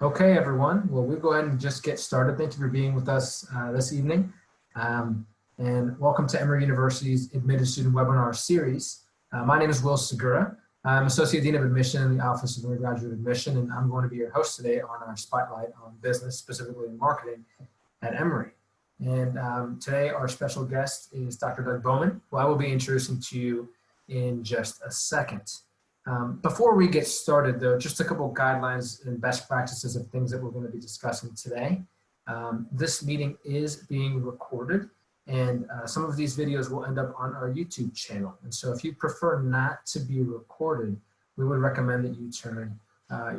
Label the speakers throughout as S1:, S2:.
S1: Okay, everyone. Well, we'll go ahead and just get started. Thank you for being with us this evening. And welcome to Emory University's Admitted Student Webinar Series. My name is Will Segura. I'm Associate Dean of Admission in the Office of Undergraduate Admission, and I'm going to be your host today on our Spotlight on Business, specifically in marketing at Emory. And today our special guest is Dr. Doug Bowman, who I will be introducing to you in just a second. Before we get started, though, just a couple of guidelines and best practices of things that we're going to be discussing today. This meeting is being recorded, and some of these videos will end up on our YouTube channel. And so if you prefer not to be recorded, we would recommend that you turn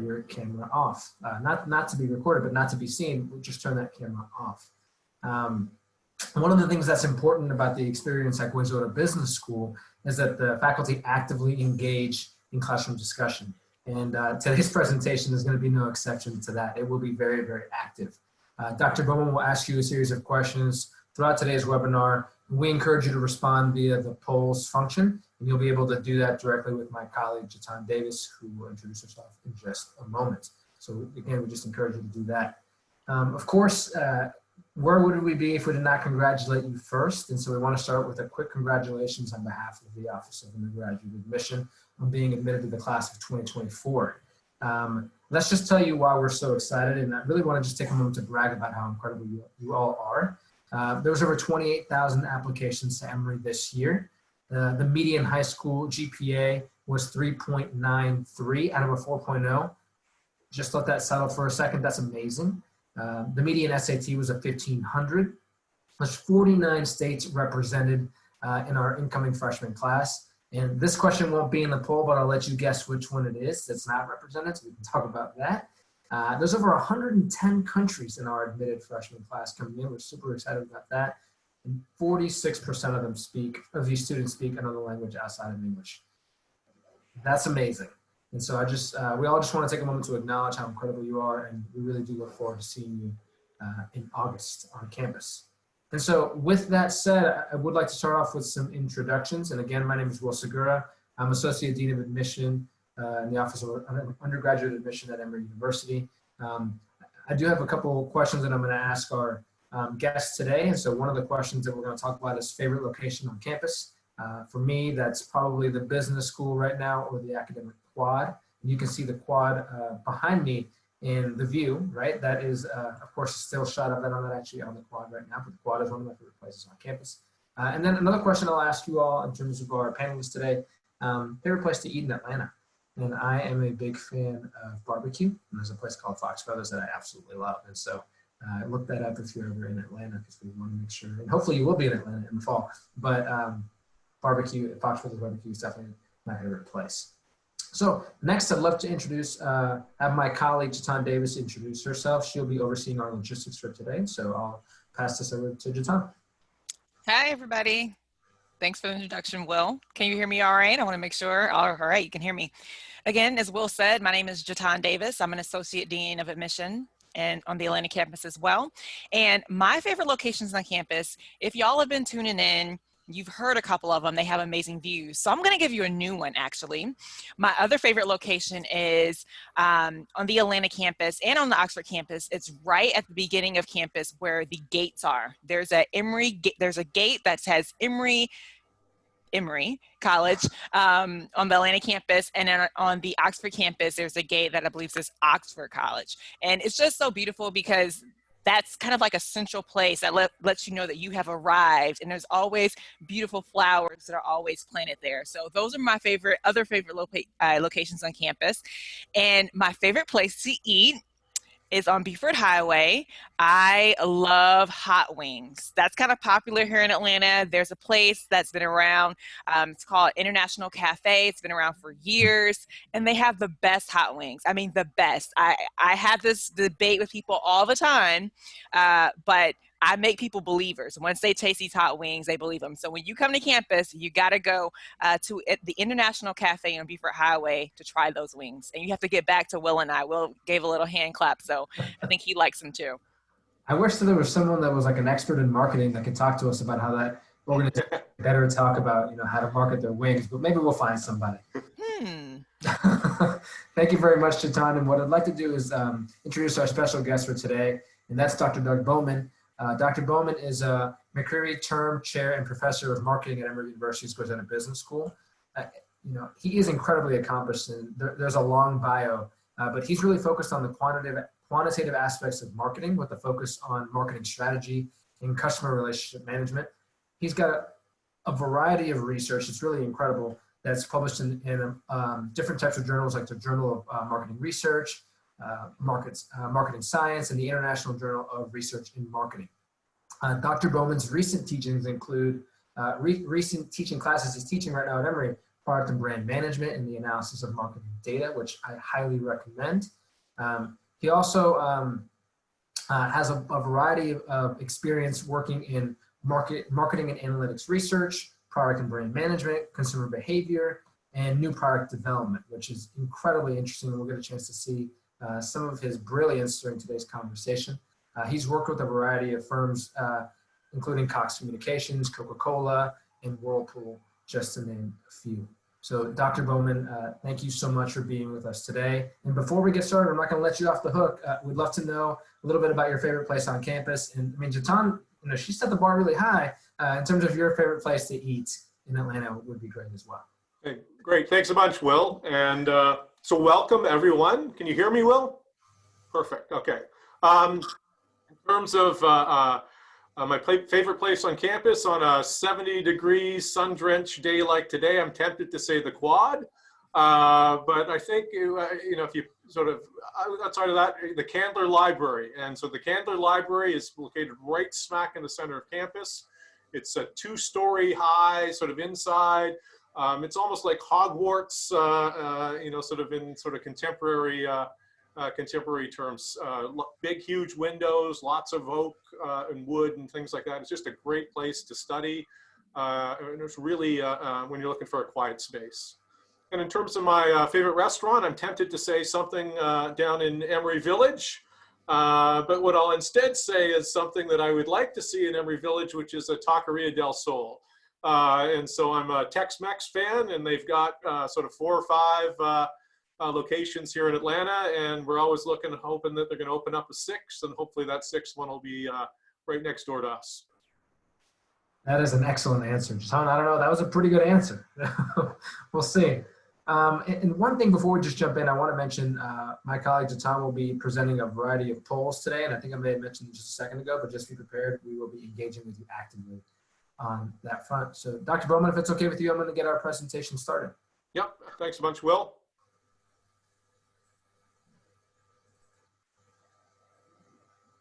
S1: your camera off. Not to be recorded, but not to be seen, we'll just turn that camera off. One of the things that's important about the experience at Goizueta Business School is that the faculty actively engage in classroom discussion. And today's presentation is going to be no exception to that. It will be very, very active. Dr. Bowman will ask you a series of questions throughout today's webinar. We encourage you to respond via the polls function, and you'll be able to do that directly with my colleague, Jatan Davis, who will introduce herself in just a moment. So again, we just encourage you to do that. Of course, where would we be if we did not congratulate you first? And so we want to start with a quick congratulations on behalf of the Office of Undergraduate Admission on being admitted to the class of 2024. Let's just tell you why we're so excited, and I really want to just take a moment to brag about how incredible you all are. There was over 28,000 applications to Emory this year. The median high school GPA was 3.93 out of a 4.0. Just let that settle for a second. That's amazing. The median SAT was a 1,500. There's 49 states represented in our incoming freshman class. And this question won't be in the poll, but I'll let you guess which one it is that's not represented, so we can talk about that. There's over 110 countries in our admitted freshman class coming in. We're super excited about that. And 46% of these students speak another language outside of English. That's amazing. And so we all just want to take a moment to acknowledge how incredible you are, and we really do look forward to seeing you in August on campus. And so with that said, I would like to start off with some introductions. And again, my name is Will Segura. I'm Associate Dean of Admission in the Office of Undergraduate Admission at Emory University. I do have a couple of questions that I'm going to ask our guests today. And so one of the questions that we're going to talk about is favorite location on campus. For me, that's probably the business school right now or the academic quad. You can see the quad behind me in the view, right? That is, of course, a still shot of that. I'm not actually on the quad right now, but the quad is one of my favorite places on campus. And then another question I'll ask you all in terms of our panelists today, favorite place to eat in Atlanta. And I am a big fan of barbecue. And there's a place called Fox Brothers that I absolutely love. And so look that up if you're ever in Atlanta, because we want to make sure, and hopefully you will be in Atlanta in the fall. But barbecue, Fox Brothers barbecue is definitely my favorite place. So next, I'd love to have my colleague, Jatan Davis, introduce herself. She'll be overseeing our logistics for today. So I'll pass this over to Jatan.
S2: Hi, everybody. Thanks for the introduction, Will. Can you hear me all right? I want to make sure. All right, you can hear me. Again, as Will said, my name is Jatan Davis. I'm an Associate Dean of Admission and on the Atlanta campus as well. And my favorite locations on campus, if y'all have been tuning in, you've heard a couple of them. They have amazing views. So I'm going to give you a new one, actually. My other favorite location is on the Atlanta campus and on the Oxford campus. It's right at the beginning of campus where the gates are. There's a gate that says Emory College on the Atlanta campus, and then on the Oxford campus, there's a gate that I believe says Oxford College. And it's just so beautiful because that's kind of like a central place that lets you know that you have arrived, and there's always beautiful flowers that are always planted there. So those are my other favorite locations on campus. And my favorite place to eat is on Beaufort Highway. I love hot wings. That's kind of popular here in Atlanta. There's a place that's been around. It's called International Cafe. It's been around for years, and they have the best hot wings. I mean, the best. I have this debate with people all the time, but I make people believers. Once they taste these hot wings, they believe them. So when you come to campus, you got to go to the International Cafe on Beaufort Highway to try those wings. And you have to get back to Will and I. Will gave a little hand clap, so I think he likes them too.
S1: I wish that there was someone that was like an expert in marketing that could talk to us about how that organization better talk about, how to market their wings, but maybe we'll find somebody. Thank you very much, Chetan. And what I'd like to do is introduce our special guest for today, and that's Dr. Doug Bowman. Dr. Bowman is a McCreary Term Chair and Professor of Marketing at Emory University's Goizueta Business School. He is incredibly accomplished, and there's a long bio, but he's really focused on the quantitative aspects of marketing with a focus on marketing strategy and customer relationship management. He's got a variety of research. It's really incredible. That's published in different types of journals, like the Journal of Marketing Research, Marketing Science, and the International Journal of Research in Marketing. Dr. Bowman's recent teachings include recent teaching classes he's teaching right now at Emory, Product and Brand Management and the Analysis of Marketing Data, which I highly recommend. He also has a variety of experience working in marketing and analytics research, product and brand management, consumer behavior, and new product development, which is incredibly interesting. We'll get a chance to see some of his brilliance during today's conversation. He's worked with a variety of firms, including Cox Communications, Coca-Cola, and Whirlpool, just to name a few. So Dr. Bowman, thank you so much for being with us today. And before we get started, I'm not going to let you off the hook. We'd love to know a little bit about your favorite place on campus. And I mean, Chetan, she set the bar really high in terms of your favorite place to eat in Atlanta would be great as well.
S3: Hey, great. Thanks a bunch, Will. And so welcome, everyone. Can you hear me, Will? Perfect. Okay. In terms of my favorite place on campus on a 70-degree sun-drenched day like today, I'm tempted to say the Quad. But I think, if you sort of, outside of that, the Candler Library. And so the Candler Library is located right smack in the center of campus. It's a 2-story high, sort of inside. It's almost like Hogwarts, sort of in sort of contemporary terms. Big, huge windows, lots of oak and wood and things like that. It's just a great place to study. And it's really, when you're looking for a quiet space. And in terms of my favorite restaurant, I'm tempted to say something down in Emory Village. But what I'll instead say is something that I would like to see in Emory Village, which is a Taqueria del Sol. And so I'm a Tex-Mex fan, and they've got sort of 4 or 5 locations here in Atlanta, and we're always looking, hoping that they're going to open up a 6th, and hopefully that 6th one will be right next door to us.
S1: That is an excellent answer, Chetan. I don't know, that was a pretty good answer. We'll see. And one thing before we just jump in, I want to mention my colleague Chetan will be presenting a variety of polls today, and I think I may have mentioned just a second ago, but just be prepared, we will be engaging with you actively on that front. So Dr. Bowman, if it's okay with you, I'm going to get our presentation started.
S3: Yep, thanks a bunch, Will.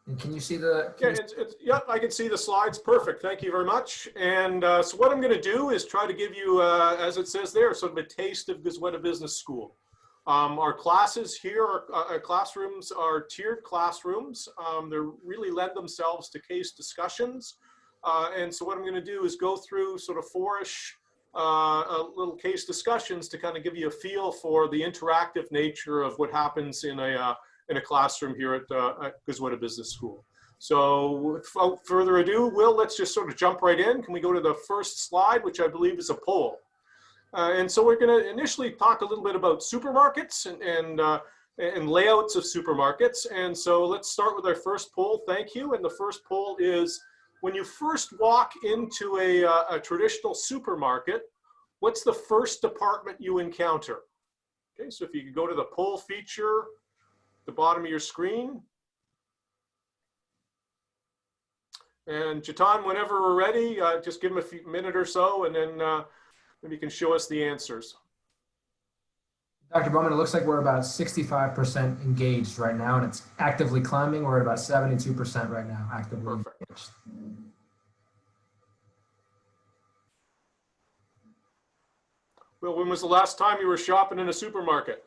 S1: And can you see the?
S3: Yeah, I can see the slides. Perfect. Thank you very much. And so what I'm going to do is try to give you, as it says there, sort of a taste of Goizueta Business School. Our classes here, our classrooms are tiered classrooms. They really lend themselves to case discussions. And so what I'm going to do is go through sort of 4-ish little case discussions to kind of give you a feel for the interactive nature of what happens in a classroom here at Goizueta Business School. So without further ado, Will, let's just sort of jump right in. Can we go to the first slide, which I believe is a poll? And so we're going to initially talk a little bit about supermarkets and layouts of supermarkets. And so let's start with our first poll. Thank you. And the first poll is, when you first walk into a traditional supermarket, what's the first department you encounter? Okay, so if you could go to the poll feature, the bottom of your screen. And Chetan, whenever we're ready, just give him a minute or so, and then maybe you can show us the answers.
S1: Dr. Bowman, it looks like we're about 65% engaged right now, and it's actively climbing. We're at about 72% right now, actively engaged.
S3: Well, when was the last time you were shopping in a supermarket?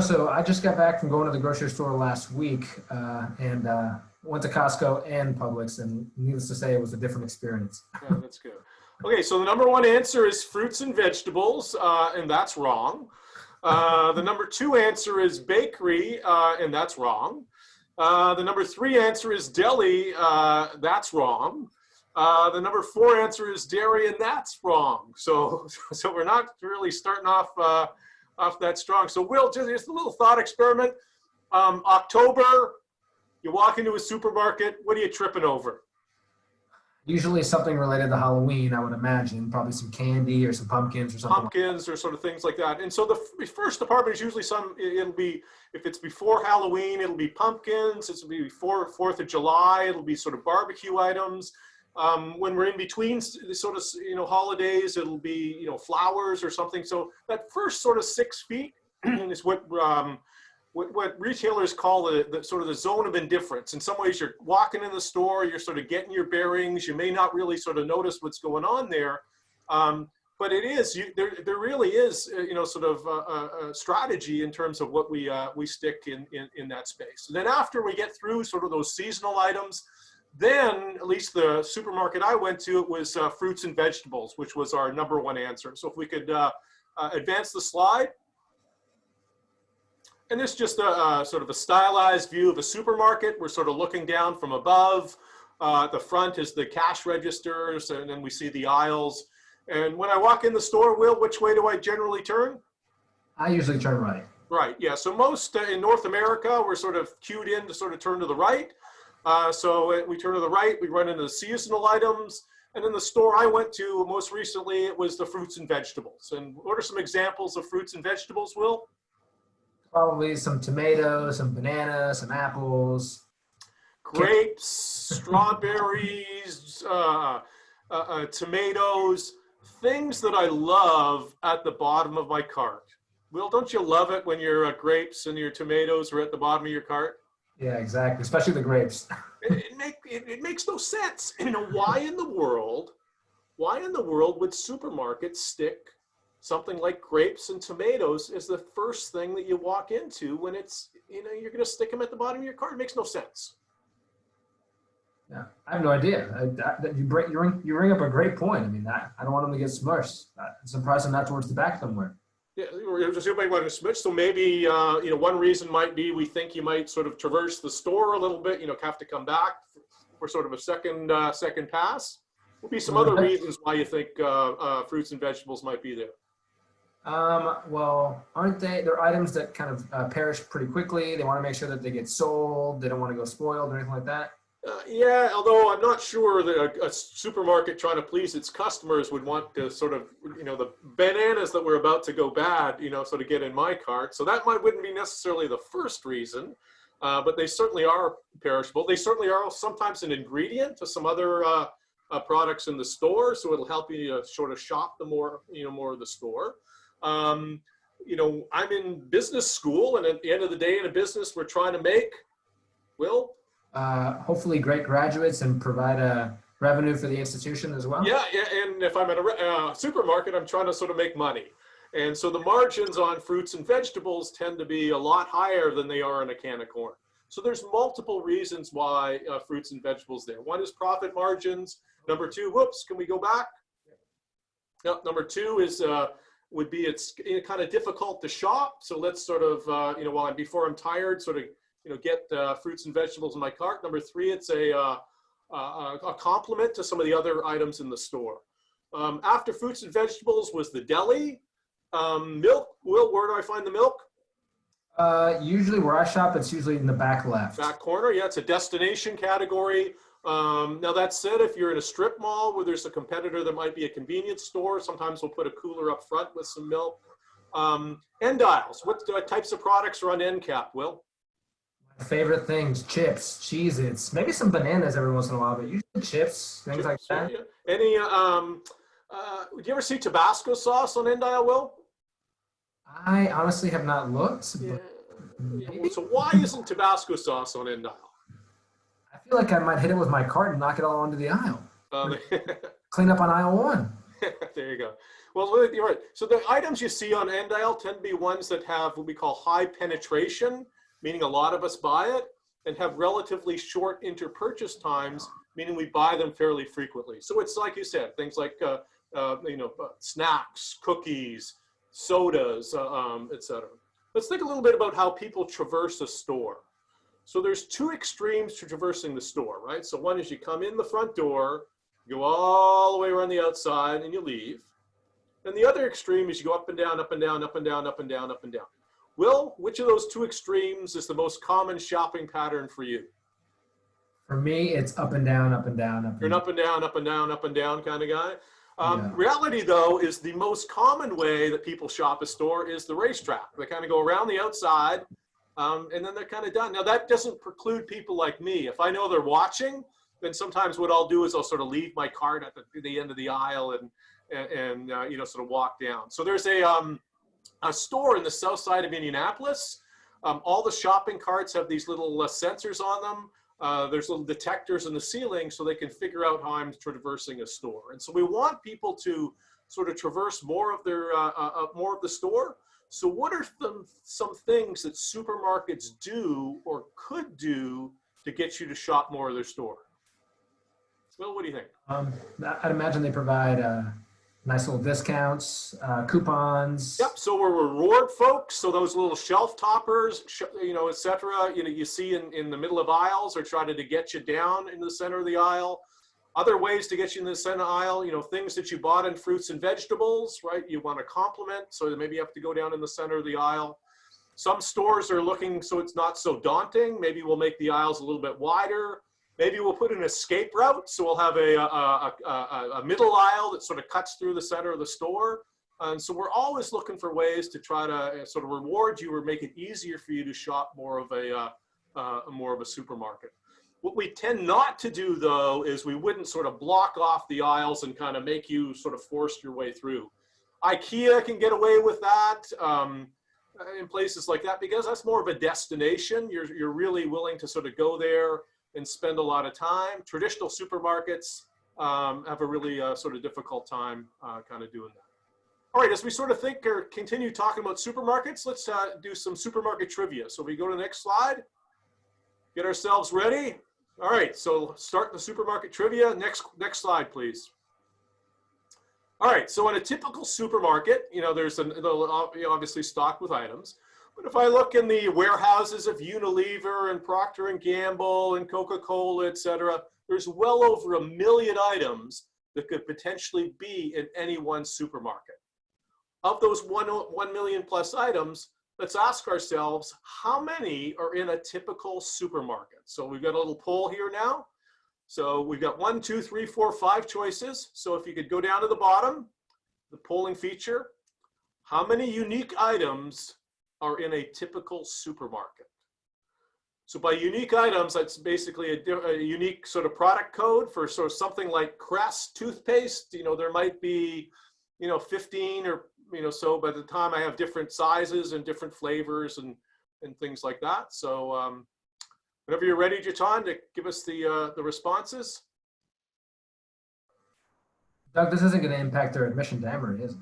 S1: So I just got back from going to the grocery store last week and went to Costco and Publix, and needless to say, it was a different experience.
S3: Yeah, that's good. Okay, so the number 1 answer is fruits and vegetables, and that's wrong. The number 2 answer is bakery, and that's wrong. The number 3 answer is deli, that's wrong. The number 4 answer is dairy, and that's wrong. So we're not really starting off off that strong. So Will, just a little thought experiment. October, you walk into a supermarket, what are you tripping over?
S1: Usually something related to Halloween, I would imagine. Probably some candy or some pumpkins or something.
S3: Pumpkins or sort of things like that. And so the first department is usually it'll be, if it's before Halloween, it'll be pumpkins. It'll be before 4th of July. It'll be sort of barbecue items. When we're in between sort of, holidays, it'll be, flowers or something. So that first sort of 6 feet is what retailers call the sort of the zone of indifference. In some ways, you're walking in the store, you're sort of getting your bearings. You may not really sort of notice what's going on there, but it is there really is sort of a strategy in terms of what we stick in that space. And then after we get through sort of those seasonal items, then at least the supermarket I went to, it was fruits and vegetables, which was our #1 answer. So if we could advance the slide. And this is just a sort of a stylized view of a supermarket. We're sort of looking down from above. The front is the cash registers, and then we see the aisles. And when I walk in the store, Will, which way do I generally turn?
S1: I usually turn right.
S3: Right, yeah. So most in North America, we're sort of cued in to sort of turn to the right. So we turn to the right, we run into the seasonal items. And in the store I went to most recently, it was the fruits and vegetables. And what are some examples of fruits and vegetables, Will?
S1: Probably some tomatoes, some bananas, some apples.
S3: Grapes, strawberries, tomatoes, things that I love at the bottom of my cart. Will, don't you love it when your grapes and your tomatoes are at the bottom of your cart?
S1: Yeah, exactly. Especially the grapes.
S3: It makes no sense. Why in the world would supermarkets stick something like grapes and tomatoes as the first thing that you walk into when it's, you're going to stick them at the bottom of your cart? It makes no sense.
S1: Yeah, I have no idea. You bring up a great point. I mean, I don't want them to get smushed. I'm surprised I'm not towards the back somewhere.
S3: Yeah, just everybody wanting to switch. So maybe one reason might be we think you might sort of traverse the store a little bit. Have to come back for sort of a second pass. Will be some other reasons why you think fruits and vegetables might be there.
S1: Well, aren't they're items that kind of perish pretty quickly. They want to make sure that they get sold. They don't want to go spoiled or anything like that.
S3: Yeah, although I'm not sure that a supermarket trying to please its customers would want to sort of, the bananas that were about to go bad, sort of get in my cart. So that wouldn't be necessarily the first reason, but they certainly are perishable. They certainly are sometimes an ingredient to some other products in the store. So it'll help you sort of shop more of the store. I'm in business school, and at the end of the day in a business, we're trying to make, Will?
S1: Hopefully great graduates and provide a revenue for the institution as well.
S3: Yeah, and if I'm at a supermarket, I'm trying to sort of make money. And so the margins on fruits and vegetables tend to be a lot higher than they are in a can of corn. So there's multiple reasons why fruits and vegetables there. One is profit margins. Number two, whoops, can we go back? No, number two is would be it's kind of difficult to shop. So let's sort of, before I'm tired, sort of, get fruits and vegetables in my cart. Number three, it's a complement to some of the other items in the store. After fruits and vegetables was the deli. Milk. Will, where do I find the milk?
S1: Usually where I shop, it's usually in the back left.
S3: Back corner, yeah, it's a destination category. Now that said, if you're in a strip mall where there's a competitor that might be a convenience store, sometimes we'll put a cooler up front with some milk. End aisles. What types of products are on end cap, Will?
S1: My favorite things: chips, Cheez-Its, maybe some bananas every once in a while, but usually chips, things like that.
S3: Yeah. Any? Do you ever see Tabasco sauce on end aisle, Will?
S1: I honestly have not looked.
S3: Yeah.
S1: Maybe?
S3: So why isn't Tabasco sauce on end aisle?
S1: I feel like I might hit it with my cart and knock it all onto the aisle. Clean up on aisle one.
S3: There you go. Well, you're right. So the items you see on end aisle tend to be ones that have what we call high penetration, meaning a lot of us buy it, and have relatively short inter-purchase times, meaning we buy them fairly frequently. So it's like you said, things like snacks, cookies, sodas, etc. Let's think a little bit about how people traverse a store. So there's two extremes to traversing the store, right? So one is you come in the front door, go all the way around the outside, and you leave. And the other extreme is you go up and down, up and down, up and down, up and down, up and down. Will, which of those two extremes is the most common shopping pattern for you?
S1: For me, it's up and down, up and down, up and
S3: You're an
S1: down.
S3: up and down, up and down, up and down kind of guy.
S1: Yeah.
S3: Reality, though, is the most common way that people shop a store is the racetrack. They kind of go around the outside, and then they're kind of done. Now, that doesn't preclude people like me. If I know they're watching, then sometimes what I'll do is I'll sort of leave my cart at the end of the aisle and you know, sort of walk down. So there's a store in the south side of Indianapolis. All the shopping carts have these little sensors on them. There's little detectors in the ceiling so they can figure out how I'm traversing a store. And so we want people to sort of traverse more of their more of the store. So what are some things that supermarkets do or could do to get you to shop more of their store? Well, what do you think?
S1: I'd imagine they provide nice little discounts, coupons.
S3: Yep. So we're reward folks. So those little shelf toppers, you know, et cetera, you know, you see in the middle of aisles or try to get you down into the center of the aisle. Other ways to get you in the center aisle, you know, things that you bought in fruits and vegetables, right? You want to complement, so maybe you have to go down in the center of the aisle. Some stores are looking so it's not so daunting. Maybe we'll make the aisles a little bit wider. Maybe we'll put an escape route, so we'll have a middle aisle that sort of cuts through the center of the store. And so we're always looking for ways to try to sort of reward you or make it easier for you to shop more of a supermarket. What we tend not to do, though, is we wouldn't sort of block off the aisles and kind of make you sort of force your way through. IKEA can get away with that in places like that because that's more of a destination. You're really willing to sort of go there and spend a lot of time. Traditional supermarkets have a really sort of difficult time kind of doing that. All right, as we sort of think or continue talking about supermarkets, let's do some supermarket trivia. So we go to the next slide, get ourselves ready. All right, so start the supermarket trivia. Next slide, please. All right, so in a typical supermarket, you know, they'll obviously stocked with items. But if I look in the warehouses of Unilever and Procter & Gamble and Coca-Cola, et cetera, there's well over 1 million items that could potentially be in any one supermarket. Of those 1 million plus items, let's ask ourselves, how many are in a typical supermarket? So we've got a little poll here now. So we've got 1, 2, 3, 4, 5 choices. So if you could go down to the bottom, the polling feature, how many unique items are in a typical supermarket? So by unique items, that's basically a unique sort of product code for sort of something like Crest toothpaste. You know, there might be, you know, 15 or, you know, so by the time I have different sizes and different flavors and things like that. So whenever you're ready, Jatan, to give us the responses.
S1: Doug, this isn't going to impact their admission to Emory, is it?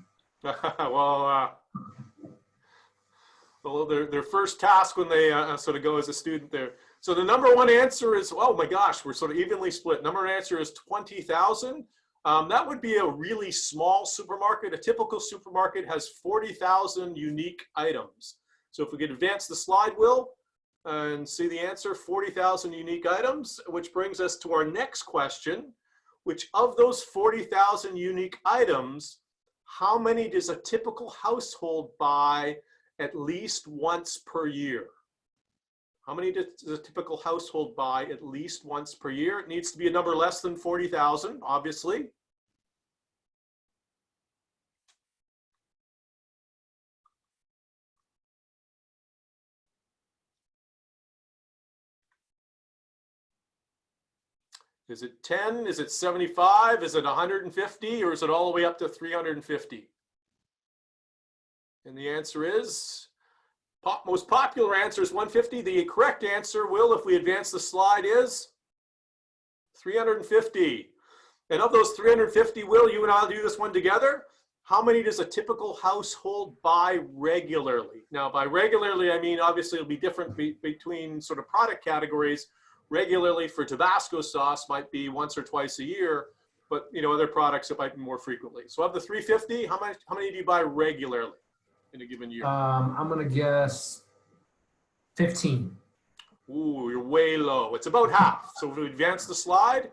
S3: Well, their first task when they sort of go as a student there. So the number one answer is, oh my gosh, we're sort of evenly split. Number one answer is 20,000. That would be a really small supermarket. A typical supermarket has 40,000 unique items. So if we could advance the slide, Will, and see the answer, 40,000 unique items, which brings us to our next question, which of those 40,000 unique items, how many does a typical household buy at least once per year? How many does a typical household buy at least once per year? It needs to be a number less than 40,000, obviously. Is it 10? Is it 75? Is it 150? Or is it all the way up to 350? And the answer is, most popular answer is 150. The correct answer, Will, if we advance the slide, is 350. And of those 350, Will, you and I'll do this one together. How many does a typical household buy regularly? Now, by regularly, I mean, obviously it'll be different between sort of product categories. Regularly for Tabasco sauce might be once or twice a year, but you know, other products it might be more frequently. So of the 350, how many do you buy regularly in a given year?
S1: I'm gonna guess 15.
S3: Ooh, you're way low. It's about half. So if we advance the slide,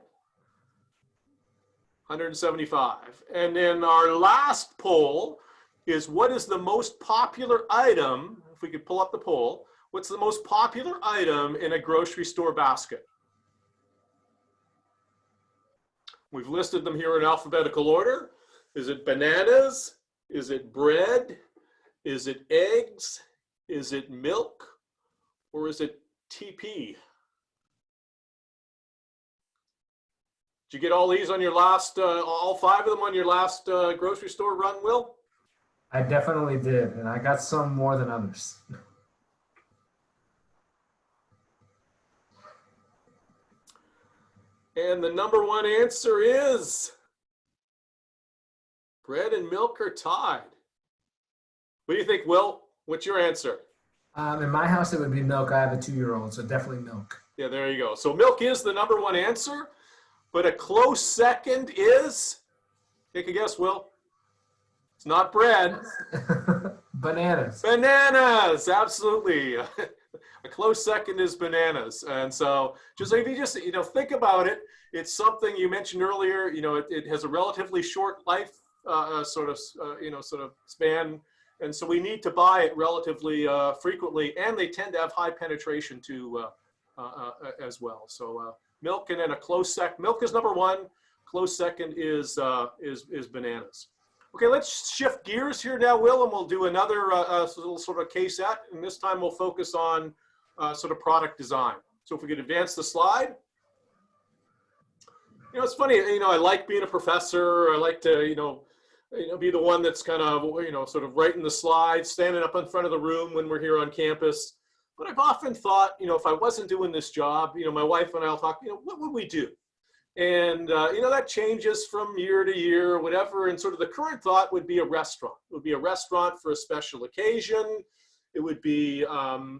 S3: 175. And then our last poll is, what is the most popular item, if we could pull up the poll, what's the most popular item in a grocery store basket? We've listed them here in alphabetical order. Is it bananas? Is it bread? Is it eggs? Is it milk? Or is it TP? Did you get all these on your last, all 5 of them on your last grocery store run, Will?
S1: I definitely did, and I got some more than others.
S3: And the number 1 answer is bread and milk are tied. What do you think, Will? What's your answer?
S1: In my house, it would be milk. I have a 2-year-old, so definitely milk.
S3: Yeah, there you go. So milk is the number 1 answer, but a close second is, take a guess, Will. It's not bread.
S1: Bananas.
S3: Bananas, absolutely. A close second is bananas. And so just if you just, think about it, it's something you mentioned earlier, it has a relatively short life sort of span. And so we need to buy it relatively frequently, and they tend to have high penetration too as well. So milk, and then a close second. Milk is number 1. Close second is bananas. Okay, let's shift gears here now, Will, and we'll do another little sort of case set, and this time we'll focus on sort of product design. So if we could advance the slide. It's funny, I like being a professor. I like to, be the one that's kind of, sort of writing the slides, standing up in front of the room when we're here on campus. But I've often thought, if I wasn't doing this job, my wife and I'll talk, what would we do? And, that changes from year to year or whatever. And sort of the current thought would be a restaurant. It would be a restaurant for a special occasion. It would be,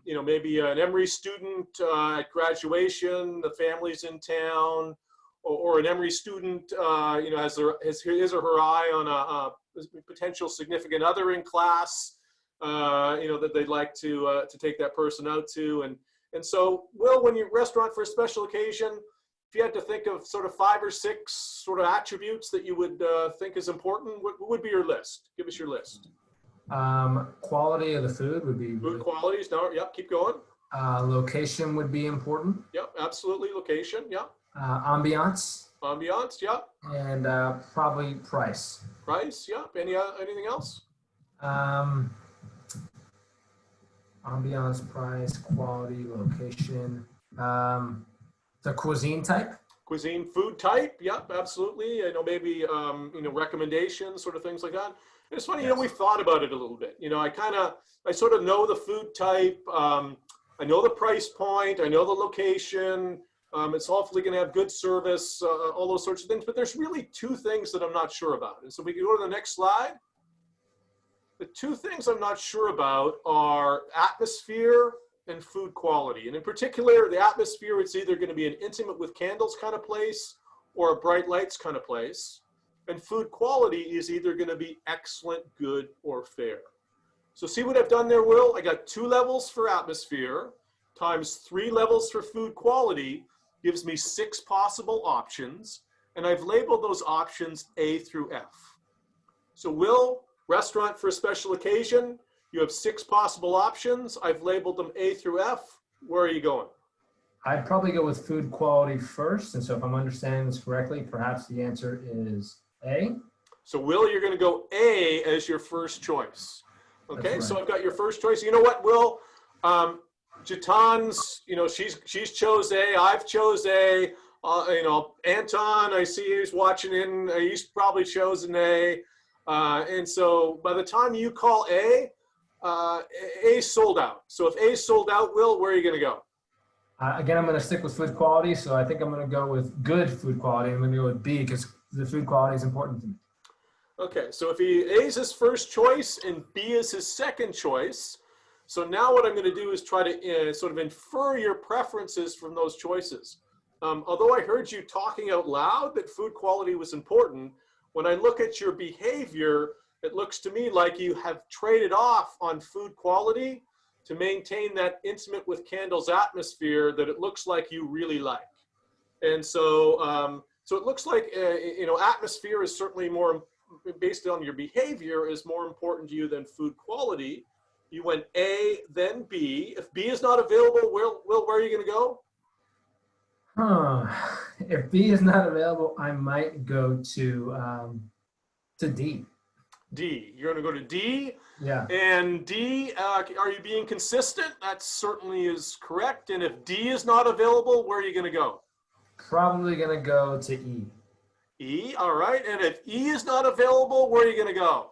S3: maybe an Emory student at graduation, the family's in town, or an Emory student, has his or her eye on a potential significant other in class, that they'd like to take that person out to. And so, Will, when you restaurant for a special occasion, if you had to think of sort of 5 or 6 sort of attributes that you would think is important, what would be your list? Give us your list.
S1: Quality of the food would be.
S3: Food qualities, no, yep, keep going.
S1: Location would be important.
S3: Yep, absolutely, location, yep.
S1: Ambiance.
S3: Ambiance, yep.
S1: And probably price.
S3: Price, yep. Anything else?
S1: Ambiance, price, quality, location. The cuisine type.
S3: Cuisine, food type, yep, absolutely. I know maybe, recommendations, sort of things like that. And it's funny,
S1: Yes.
S3: We've thought about it a little bit. I sort of know the food type. I know the price point. I know the location. It's hopefully going to have good service, all those sorts of things. But there's really 2 things that I'm not sure about. And so we can go to the next slide. The 2 things I'm not sure about are atmosphere and food quality. And in particular, the atmosphere, it's either going to be an intimate with candles kind of place or a bright lights kind of place. And food quality is either going to be excellent, good, or fair. So see what I've done there, Will? I got 2 levels for atmosphere times 3 levels for food quality gives me 6 possible options. And I've labeled those options A through F. So Will, restaurant for a special occasion, you have 6 possible options. I've labeled them A through F. Where are you going?
S1: I'd probably go with food quality first. And so if I'm understanding this correctly, perhaps the answer is A.
S3: So Will, you're going to go A as your first choice. Okay,
S1: Right.
S3: So I've got your first choice. You know what, Will? Jatan's, she's chose A. I've chose A. Anton, I see he's watching in. He's probably chosen A. And so by the time you call A sold out. So if A sold out, Will, where are you going to go?
S1: Again, I'm going to stick with food quality. So I think I'm going to go with good food quality. I'm going to go with B because the food quality is important to me.
S3: Okay, so if A is his first choice and B is his second choice, so now what I'm going to do is try to sort of infer your preferences from those choices. Although I heard you talking out loud that food quality was important, when I look at your behavior, it looks to me like you have traded off on food quality to maintain that intimate with candles atmosphere that it looks like you really like. And so So it looks like, atmosphere is certainly more, based on your behavior, is more important to you than food quality. You went A, then B. If B is not available, Will, where are you going to go?
S1: If B is not available, I might go to D.
S3: D. You're going to go to D.
S1: Yeah.
S3: And D, are you being consistent? That certainly is correct. And if D is not available, where are you going to go?
S1: Probably going to go to E.
S3: E, all right. And if E is not available, where are you going to go?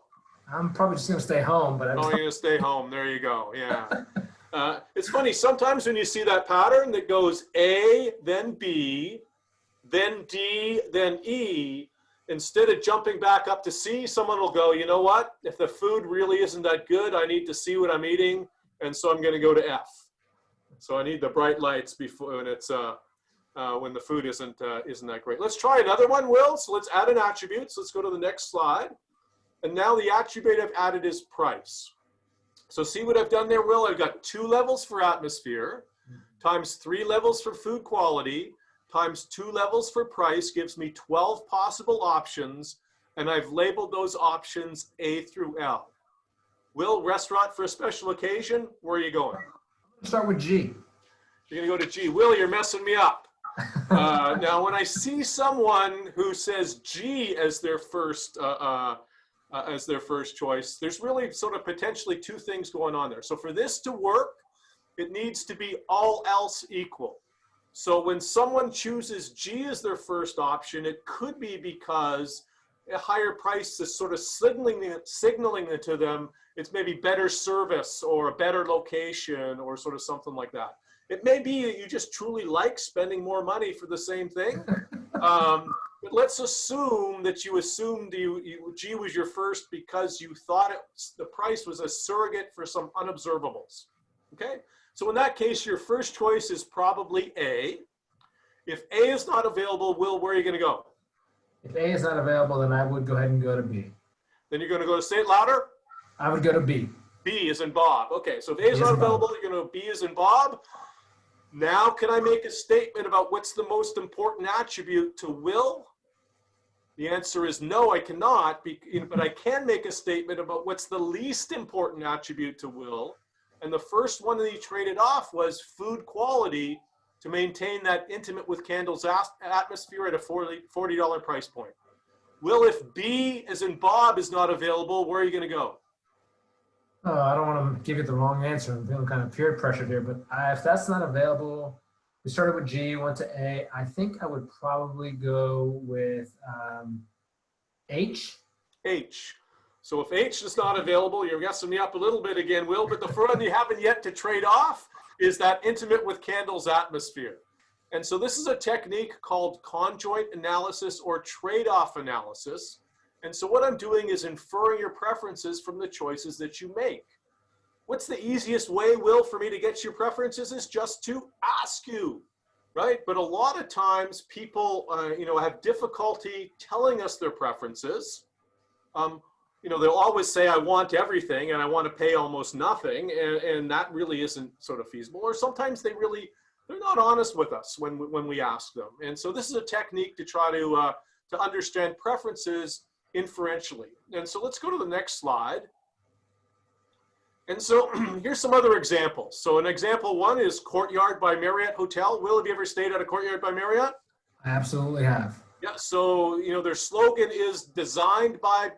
S1: I'm probably just going to stay home. But
S3: you're going to stay home. There you go. Yeah. It's funny. Sometimes when you see that pattern that goes A, then B, then D, then E, instead of jumping back up to C, someone will go, you know what? If the food really isn't that good, I need to see what I'm eating. And so I'm going to go to F. So I need the bright lights before when it's when the food isn't that great. Let's try another one, Will. So let's add an attribute. So let's go to the next slide. And now the attribute I've added is price. So see what I've done there, Will? I've got 2 levels for atmosphere, times 3 levels for food quality, times 2 levels for price gives me 12 possible options, and I've labeled those options A through L. Will, restaurant for a special occasion, where are you going?
S1: Start with G.
S3: You're going to go to G. Will, you're messing me up. Now, when I see someone who says G as their first choice, there's really sort of potentially 2 things going on there. So for this to work, it needs to be all else equal. So when someone chooses G as their first option, it could be because a higher price is sort of signaling it to them. It's maybe better service or a better location or sort of something like that. It may be that you just truly like spending more money for the same thing. But let's assume that you assumed G was your first because you thought the price was a surrogate for some unobservables. Okay? So in that case, your first choice is probably A. If A is not available, Will, where are you going to go?
S1: If A is not available, then I would go ahead and go to B.
S3: Then you're going to go to, say it louder?
S1: I would go to B.
S3: B is in Bob. Okay, so if A is not available, you're going to B is in Bob. Now, can I make a statement about what's the most important attribute to Will? The answer is no, I cannot, but I can make a statement about what's the least important attribute to Will. And the first one that he traded off was food quality to maintain that intimate with candles atmosphere at a $40 price point. Will, if B as in Bob is not available, where are you going to go?
S1: Oh, I don't want to give you the wrong answer. I'm feeling kind of peer pressured here, but if that's not available, we started with G, went to A. I think I would probably go with H.
S3: H. So if H is not available, you're guessing me up a little bit again, Will, but the first one you haven't yet to trade off is that intimate with candles atmosphere. And so this is a technique called conjoint analysis or trade-off analysis. And so what I'm doing is inferring your preferences from the choices that you make. What's the easiest way, Will, for me to get your preferences is just to ask you, right? But a lot of times people, have difficulty telling us their preferences. They'll always say, I want everything and I want to pay almost nothing. And that really isn't sort of feasible. Or sometimes they're not honest with us when we ask them. And so this is a technique to try to understand preferences inferentially. And so let's go to the next slide. And so here's some other examples. So an example 1 is Courtyard by Marriott Hotel. Will, have you ever stayed at a Courtyard by Marriott?
S1: I absolutely have.
S3: Yeah, so their slogan is designed by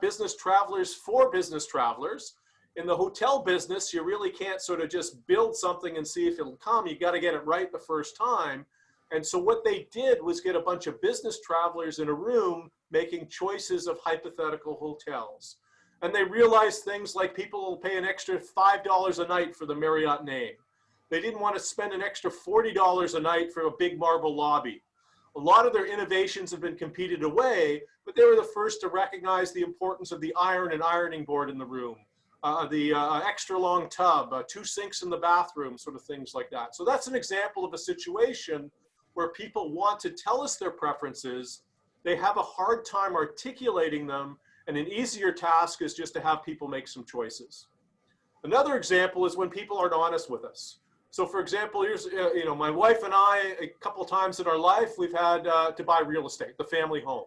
S3: business travelers for business travelers. In the hotel business, you really can't sort of just build something and see if it'll come. You got to get it right the first time. And so what they did was get a bunch of business travelers in a room making choices of hypothetical hotels. And they realized things like people will pay an extra $5 a night for the Marriott name. They didn't want to spend an extra $40 a night for a big marble lobby. A lot of their innovations have been competed away, but they were the first to recognize the importance of the iron and ironing board in the room, the extra long tub, 2 sinks in the bathroom, sort of things like that. So that's an example of a situation where people want to tell us their preferences. They have a hard time articulating them, and an easier task is just to have people make some choices. Another example is when people aren't honest with us. So for example, here's, my wife and I, a couple of times in our life, we've had to buy real estate, the family home.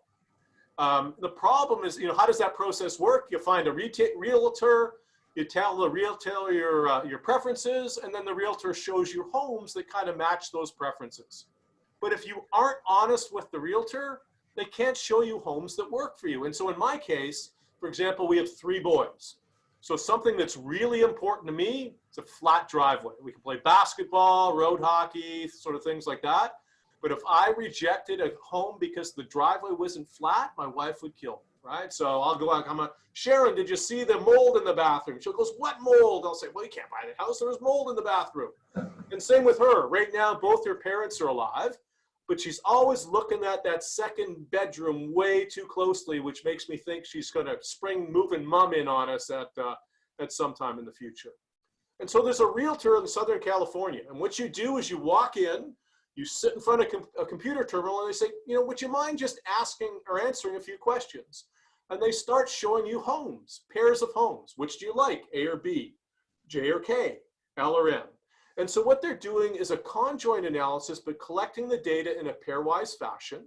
S3: The problem is, how does that process work? You find a realtor, you tell the realtor your preferences, and then the realtor shows you homes that kind of match those preferences. But if you aren't honest with the realtor, they can't show you homes that work for you. And so in my case, for example, we have 3 boys. So something that's really important to me is a flat driveway. We can play basketball, road hockey, sort of things like that. But if I rejected a home because the driveway wasn't flat, my wife would kill me, right? So I'll go out, Sharon, did you see the mold in the bathroom? She goes, what mold? I'll say, well, you can't buy the house. There was mold in the bathroom. And same with her. Right now, both her parents are alive, but she's always looking at that second bedroom way too closely, which makes me think she's going to spring moving mom in on us at some time in the future. And so there's a realtor in Southern California. And what you do is you walk in, you sit in front of a computer terminal, and they say, would you mind just asking or answering a few questions? And they start showing you homes, pairs of homes. Which do you like, A or B, J or K, L or M? And so what they're doing is a conjoint analysis, but collecting the data in a pairwise fashion.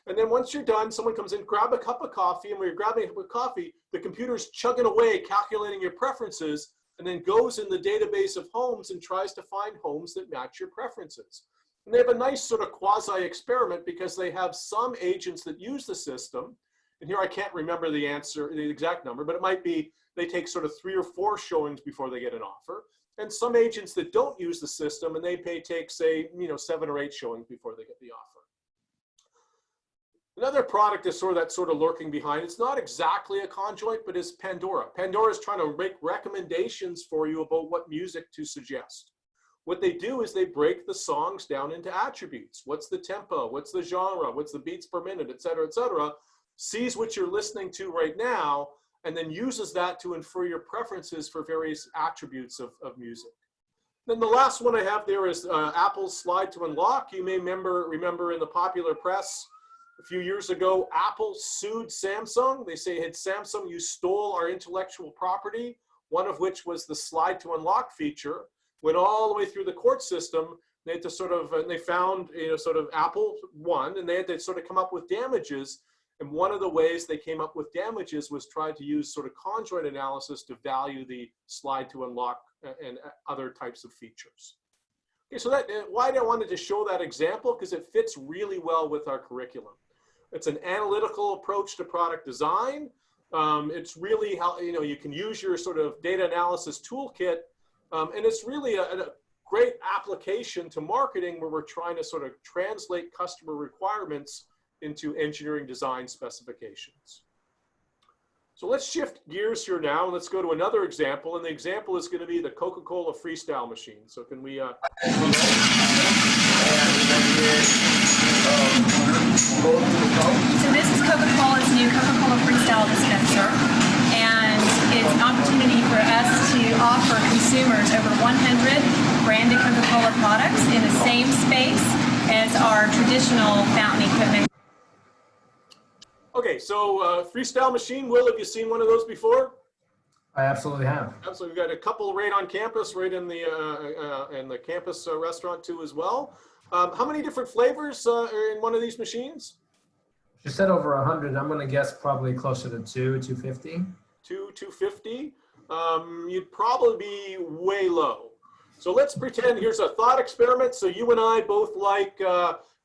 S3: And then once you're done, someone comes in, grab a cup of coffee, and when you're grabbing a cup of coffee, the computer's chugging away, calculating your preferences, and then goes in the database of homes and tries to find homes that match your preferences. And they have a nice sort of quasi-experiment because they have some agents that use the system. And here I can't remember the exact number, but it might be they take sort of 3 or 4 showings before they get an offer. And some agents that don't use the system and they take, say, 7 or 8 showings before they get the offer. Another product is that's sort of lurking behind. It's not exactly a conjoint, but is Pandora. Pandora is trying to make recommendations for you about what music to suggest. What they do is they break the songs down into attributes. What's the tempo? What's the genre? What's the beats per minute, et cetera, et cetera. Sees what you're listening to right now, and then uses that to infer your preferences for various attributes of music. Then the last one I have there is Apple's slide to unlock. You may remember in the popular press a few years ago, Apple sued Samsung. They say, hey, Samsung, you stole our intellectual property, one of which was the slide to unlock feature. Went all the way through the court system. They had to and they found, Apple won, and they had to sort of come up with damages. And one of the ways they came up with damages was try to use sort of conjoint analysis to value the slide to unlock and other types of features. Okay, so why I wanted to show that example, because it fits really well with our curriculum. It's an analytical approach to product design. It's really how, you can use your sort of data analysis toolkit. And it's really a great application to marketing where we're trying to sort of translate customer requirements into engineering design specifications. So let's shift gears here now, and let's go to another example. And the example is going to be the Coca-Cola Freestyle machine. So can we... So
S4: this is Coca-Cola's new Coca-Cola Freestyle Dispenser. And it's an opportunity for us to offer consumers over 100 branded Coca-Cola products in the same space as our traditional fountain equipment.
S3: Okay, so Freestyle machine, Will, have you seen one of those before?
S1: I absolutely have.
S3: Absolutely, we've got a couple right on campus, right in the campus restaurant too as well. How many different flavors are in one of these machines?
S1: You said over 100. I'm going to guess probably closer to 250.
S3: 250. You'd probably be way low. So let's pretend here's a thought experiment. So you and I both like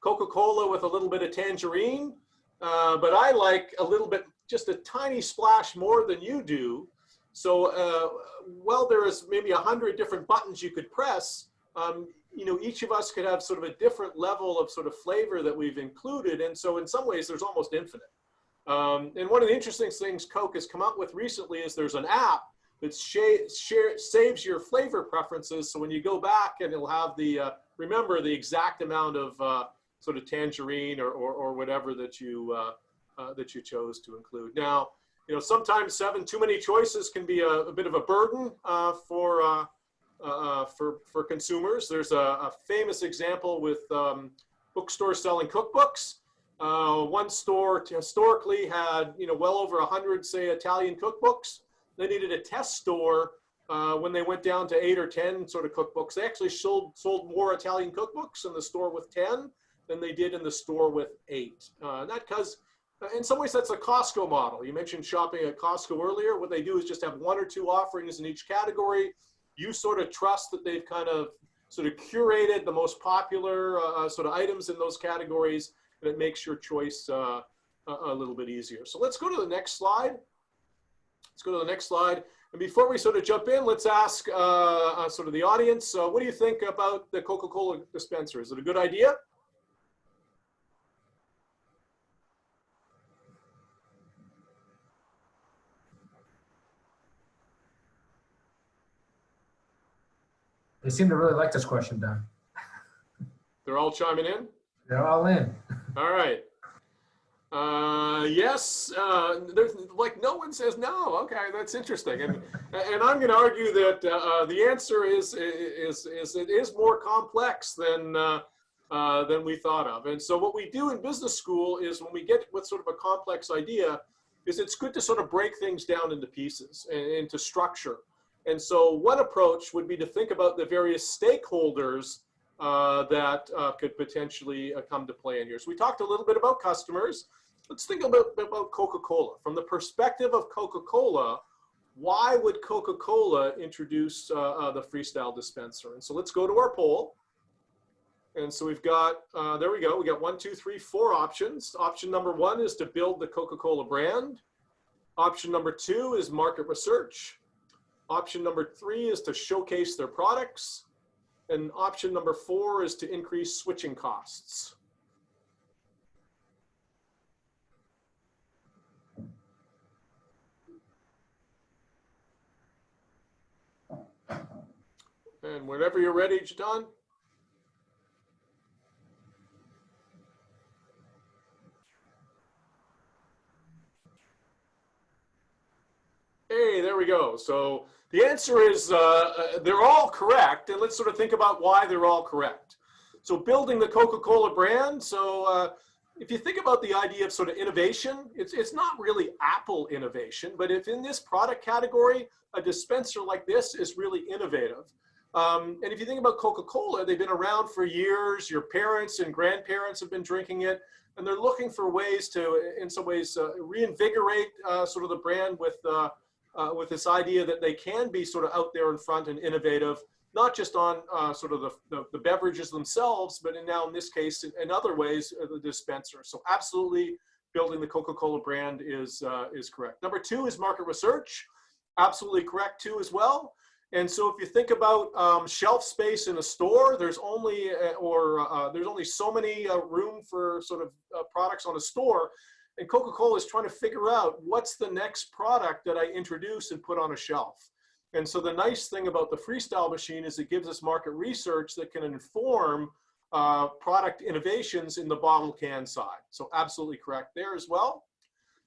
S3: Coca-Cola with a little bit of tangerine, but I like a little bit, just a tiny splash more than you do. So well, there is maybe 100 different buttons you could press. Each of us could have sort of a different level of sort of flavor that we've included. And so in some ways, there's almost infinite. And one of the interesting things Coke has come up with recently is there's an app that saves your flavor preferences. So when you go back, and it'll have remember the exact amount of sort of tangerine or whatever that you chose to include. Now, sometimes 7 too many choices can be a bit of a burden for consumers. There's a famous example with bookstores selling cookbooks. One store historically had, well over 100, say, Italian cookbooks. They needed a test store when they went down to 8 or 10 sort of cookbooks. They actually sold more Italian cookbooks in the store with 10 than they did in the store with 8. That because in some ways that's a Costco model. You mentioned shopping at Costco earlier. What they do is just have 1 or 2 offerings in each category. You sort of trust that they've kind of sort of curated the most popular sort of items in those categories, and it makes your choice a little bit easier. So let's go to the next slide. Let's go to the next slide. And before we sort of jump in, let's ask sort of the audience, what do you think about the Coca-Cola dispenser? Is it a good idea?
S1: They seem to really like this question, Doug.
S3: They're all chiming in?
S1: They're all in.
S3: All right. Yes, there's like no one says no. Okay, that's interesting. And I'm going to argue that the answer is it is more complex than we thought of. And so what we do in business school is when we get with sort of a complex idea, is it's good to sort of break things down into pieces and into structure. And so one approach would be to think about the various stakeholders that could potentially come to play in here. So we talked a little bit about customers. Let's think about Coca-Cola. From the perspective of Coca-Cola, why would Coca-Cola introduce the Freestyle dispenser? And so let's go to our poll. And so we've got, there we go. We got 1, 2, 3, 4 options. Option number 1 is to build the Coca-Cola brand. Option number 2 is market research. Option number 3 is to showcase their products. And option number 4 is to increase switching costs. And whenever you're ready, Jadon. Hey, there we go. So the answer is they're all correct. And let's sort of think about why they're all correct. So building the Coca-Cola brand. So if you think about the idea of sort of innovation, it's not really Apple innovation, but if in this product category, a dispenser like this is really innovative. And if you think about Coca-Cola, they've been around for years. Your parents and grandparents have been drinking it, and they're looking for ways to, in some ways, reinvigorate sort of the brand with this idea that they can be sort of out there in front and innovative, not just on sort of the beverages themselves, but now in this case, in other ways, the dispenser. So absolutely building the Coca-Cola brand is correct. Number 2 is market research. Absolutely correct too as well. And so if you think about shelf space in a store, there's only so many room for sort of products on a store. And Coca-Cola is trying to figure out what's the next product that I introduce and put on a shelf. And so the nice thing about the Freestyle machine is it gives us market research that can inform product innovations in the bottle can side. So absolutely correct there as well.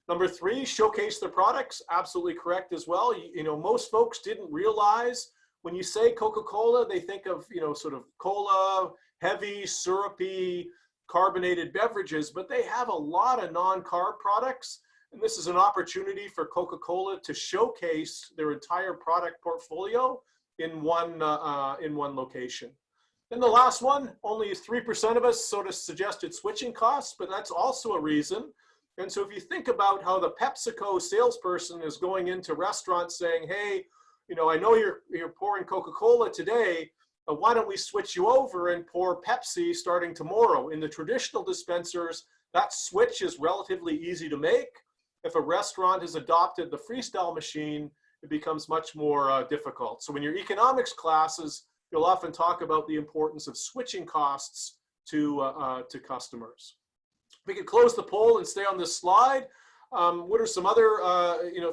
S3: Number 3, showcase their products. Absolutely correct as well. You know, most folks didn't realize when you say Coca-Cola, they think of, you know, sort of cola, heavy, syrupy, carbonated beverages, but they have a lot of non-carb products. And this is an opportunity for Coca-Cola to showcase their entire product portfolio in one location. And the last one, only 3% of us sort of suggested switching costs, but that's also a reason. And so if you think about how the PepsiCo salesperson is going into restaurants saying, hey, you know, I know you're pouring Coca-Cola today, why don't we switch you over and pour Pepsi starting tomorrow? In the traditional dispensers, that switch is relatively easy to make. If a restaurant has adopted the Freestyle machine, it becomes much more difficult. So in your economics classes, you'll often talk about the importance of switching costs to customers. We could close the poll and stay on this slide. What are some other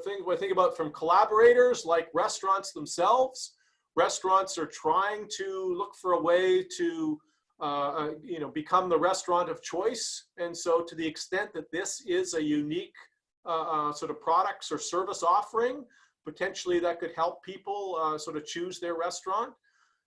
S3: things I think about from collaborators like restaurants themselves? Restaurants are trying to look for a way to become the restaurant of choice. And so to the extent that this is a unique sort of products or service offering, potentially that could help people sort of choose their restaurant.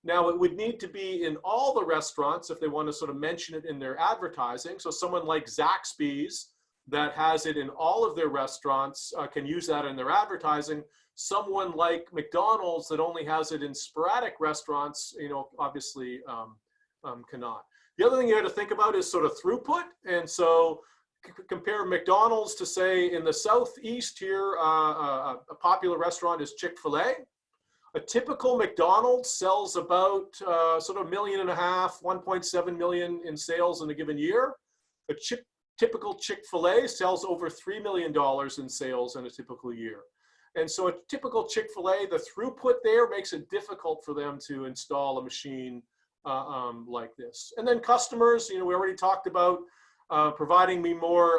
S3: Now, it would need to be in all the restaurants if they want to sort of mention it in their advertising. So someone like Zaxby's that has it in all of their restaurants can use that in their advertising. someone like McDonald's that only has it in sporadic restaurants, obviously cannot. The other thing you have to think about is sort of throughput. And so compare McDonald's to, say, in the Southeast here, a popular restaurant is Chick-fil-A. A typical McDonald's sells about sort of $1.5 million, 1.7 million in sales in a given year. A typical Chick-fil-A sells over $3 million in sales in a typical year. And so a typical Chick-fil-A, the throughput there makes it difficult for them to install a machine like this. And then customers, we already talked about providing me more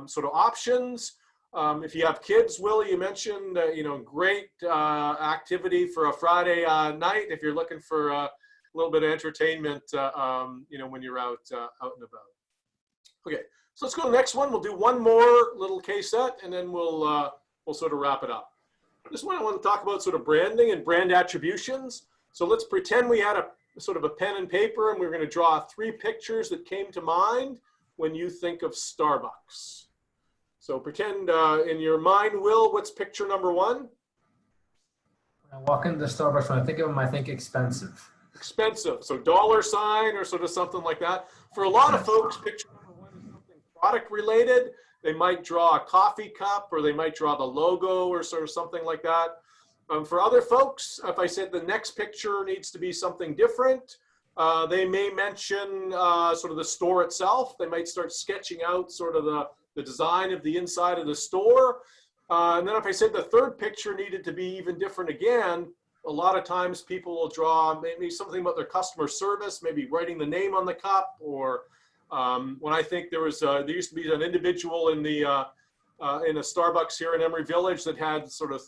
S3: sort of options. If you have kids, Will, you mentioned, great activity for a Friday night if you're looking for a little bit of entertainment, when you're out and about. Okay, so let's go to the next one. We'll do one more little case set, and then we'll sort of wrap it up. This one I want to talk about sort of branding and brand attributions. So let's pretend we had a sort of a pen and paper, and we're going to draw 3 pictures that came to mind when you think of Starbucks. So pretend in your mind, Will, what's picture number 1?
S1: When I walk into Starbucks, when I think of them, I think expensive.
S3: Expensive, so dollar sign or sort of something like that. For a lot of folks, picture number 1 is something product related. They might draw a coffee cup, or they might draw the logo or sort of something like that. For other folks, if I said the next picture needs to be something different, they may mention sort of the store itself. They might start sketching out sort of the design of the inside of the store. And then if I said the third picture needed to be even different again, a lot of times people will draw maybe something about their customer service, maybe writing the name on the cup, or when I think there used to be an individual in a Starbucks here in Emory Village that had sort of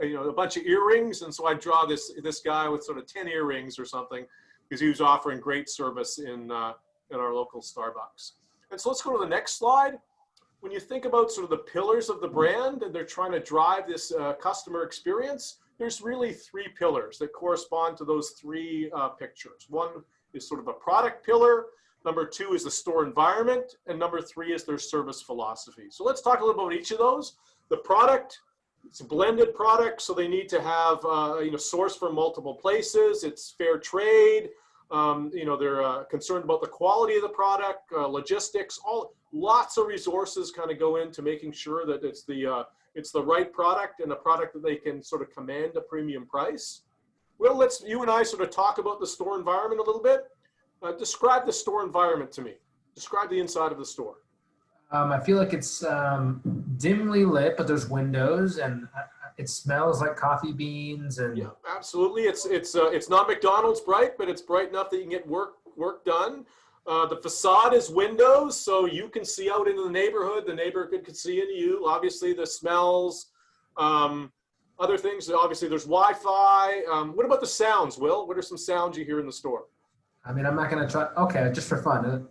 S3: a bunch of earrings, and so I draw this guy with sort of 10 earrings or something, because he was offering great service in our local Starbucks. And so let's go to the next slide. When you think about sort of the pillars of the brand, and they're trying to drive this customer experience, there's really 3 pillars that correspond to those 3 pictures. One is sort of a product pillar. Number 2 is the store environment, and number 3 is their service philosophy. So let's talk a little about each of those. The product, it's a blended product, so they need to have sourced from multiple places. It's fair trade. They're concerned about the quality of the product, logistics. Lots of resources kind of go into making sure that it's the right product, and a product that they can sort of command a premium price. Well, let's you and I sort of talk about the store environment a little bit. Describe the store environment to me. Describe the inside of the store.
S1: I feel like it's dimly lit, but there's windows, and it smells like coffee beans. And
S3: yeah, absolutely. It's not McDonald's bright, but it's bright enough that you can get work done. The facade is windows, so you can see out into the neighborhood. The neighborhood can see into you. Obviously, the smells, other things. Obviously, there's Wi-Fi. What about the sounds, Will? What are some sounds you hear in the store?
S1: I mean, I'm not going to try. Okay, just for fun.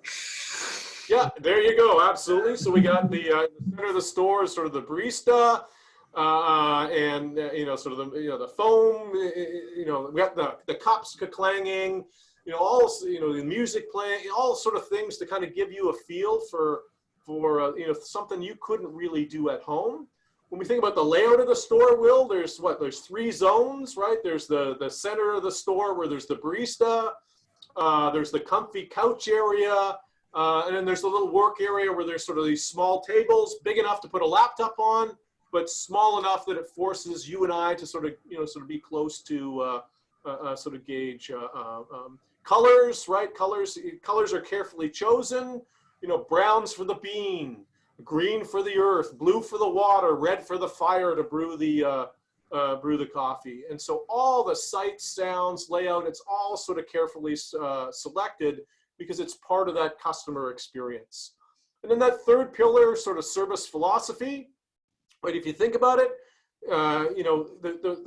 S3: Yeah, there you go. Absolutely. So we got the center of the store is sort of the barista, and sort of the foam. We got the cups clanging. The music playing. All sort of things to kind of give you a feel for something you couldn't really do at home. When we think about the layout of the store, Will, there's 3 zones, right? There's the center of the store where there's the barista. There's the comfy couch area, and then there's the little work area where there's sort of these small tables, big enough to put a laptop on, but small enough that it forces you and I to sort of be close to sort of gauge colors, right? Colors are carefully chosen. Browns for the bean, green for the earth, blue for the water, red for the fire to brew the coffee. And so all the sights, sounds, layout, it's all sort of carefully selected because it's part of that customer experience. And then that third pillar, sort of service philosophy, right? If you think about it, the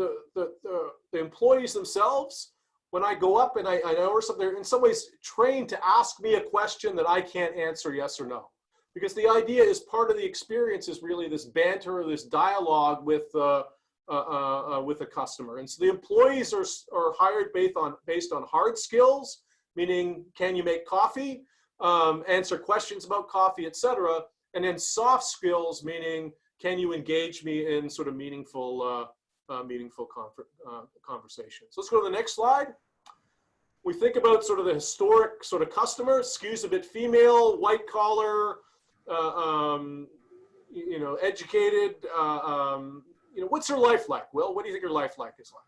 S3: employees themselves, when I go up and I know something, they're in some ways trained to ask me a question that I can't answer yes or no. Because the idea is part of the experience is really this banter or this dialogue with a customer. And so the employees are hired based on hard skills, meaning can you make coffee, answer questions about coffee, etc. And then soft skills, meaning can you engage me in sort of meaningful meaningful conversations. Let's go to the next slide. We think about sort of the historic sort of customer, skews a bit female, white collar, you know, educated. You know, what's her life like? Will, what do you think her life like is like?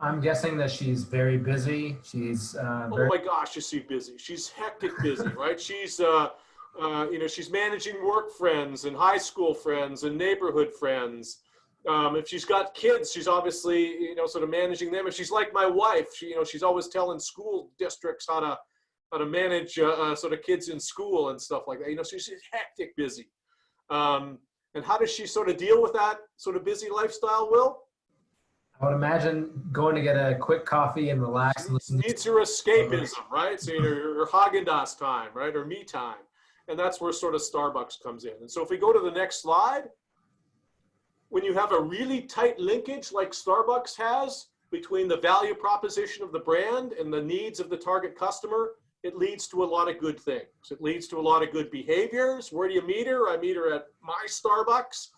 S1: I'm guessing that she's very busy. She's
S3: oh my gosh, is she busy? She's hectic busy, right? She's you know, she's managing work friends and high school friends and neighborhood friends. If she's got kids, she's obviously, you know, sort of managing them. If she's like my wife, she, you know, she's always telling school districts how to manage sort of kids in school and stuff like that. You know, so she's hectic busy. And how does she sort of deal with that sort of busy lifestyle, Will?
S1: I would imagine going to get a quick coffee and relax.
S3: She needs her escapism, right? So, you know, her Haagen-Dazs time, right? Or me time. And that's where sort of Starbucks comes in. And so if we go to the next slide, when you have a really tight linkage like Starbucks has between the value proposition of the brand and the needs of the target customer, it leads to a lot of good things. It leads to a lot of good behaviors. Where do you meet her? I meet her at my Starbucks.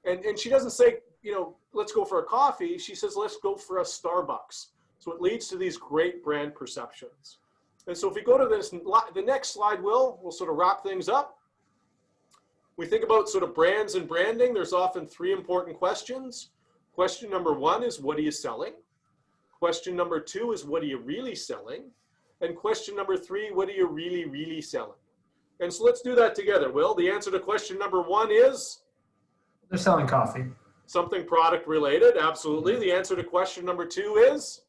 S3: And she doesn't say, you know, let's go for a coffee. She says, let's go for a Starbucks. So it leads to these great brand perceptions. And so if we go to this, the next slide, we'll sort of wrap things up. We think about sort of brands and branding. There's often three important questions. Question number one is, what are you selling? Question number two is, what are you really selling? And question number three, what are you really, really selling? And so let's do that together, Will. The answer to question number one is?
S1: They're selling coffee.
S3: Something product related, absolutely. The answer to question number two is?